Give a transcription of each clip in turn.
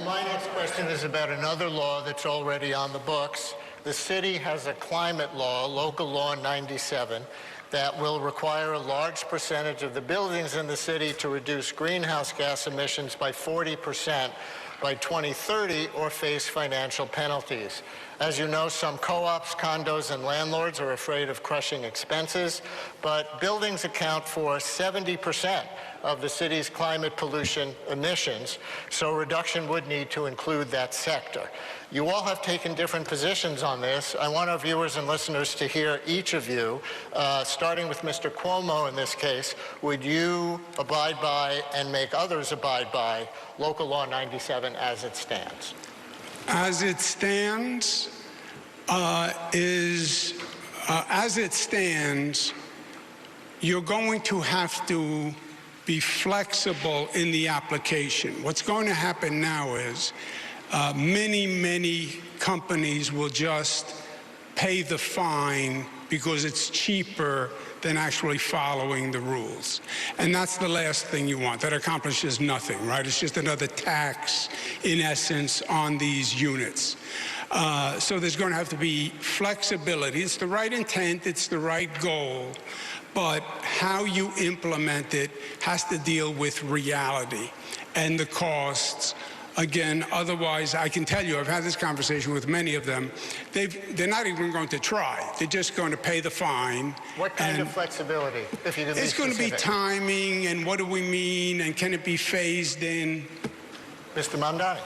My next question is about another law that's already on the books. The city has a climate law, Local Law 97, that will require a large percentage of the buildings in the city to reduce greenhouse gas emissions by 40% by 2030 or face financial penalties. As you know, some co-ops, condos, and landlords are afraid of crushing expenses, but buildings account for 70% of the city's climate pollution emissions, so reduction would need to include that sector. You all have taken different positions on this. I want our viewers and listeners to hear each of you, starting with Mr. Cuomo in this case. Would you abide by and make others abide by Local Law 97 as it stands? As it stands, you're going to have to be flexible in the application. What's going to happen now is many companies will just pay the fine because it's cheaper than actually following the rules. And that's the last thing you want. That accomplishes nothing, right? It's just another tax, in essence, on these units. So there's going to have to be flexibility. It's the right intent, it's the right goal, but how you implement it has to deal with reality and the costs. Again, otherwise, I can tell you, I've had this conversation with many of them. They're not even going to try. They're just going to pay the fine. What kind of flexibility, if you could be It's going to be timing, and what do we mean, and can it be phased in? Mr. Mamdani.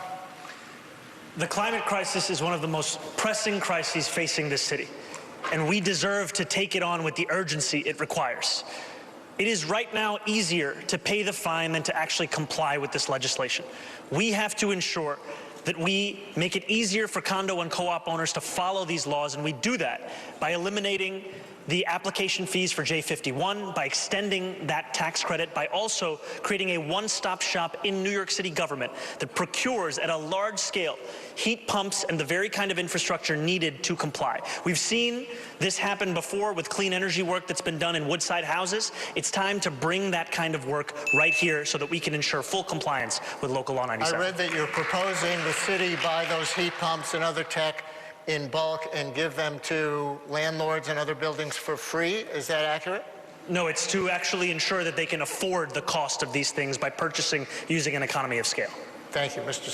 The climate crisis is one of the most pressing crises facing this city, and we deserve to take it on with the urgency it requires. It is right now easier to pay the fine than to actually comply with this legislation. We have to ensure that we make it easier for condo and co-op owners to follow these laws, and we do that by eliminating the application fees for J51, by extending that tax credit, by also creating a one-stop shop in New York City government that procures at a large scale heat pumps and the very kind of infrastructure needed to comply. We've seen this happen before with clean energy work that's been done in Woodside houses. It's time to bring that kind of work right here so that we can ensure full compliance with Local Law 97. I read that you're proposing the city buy those heat pumps and other tech in bulk and give them to landlords and other buildings for free. Is that accurate? No, it's to actually ensure that they can afford the cost of these things by purchasing using an economy of scale. Thank you, Mr.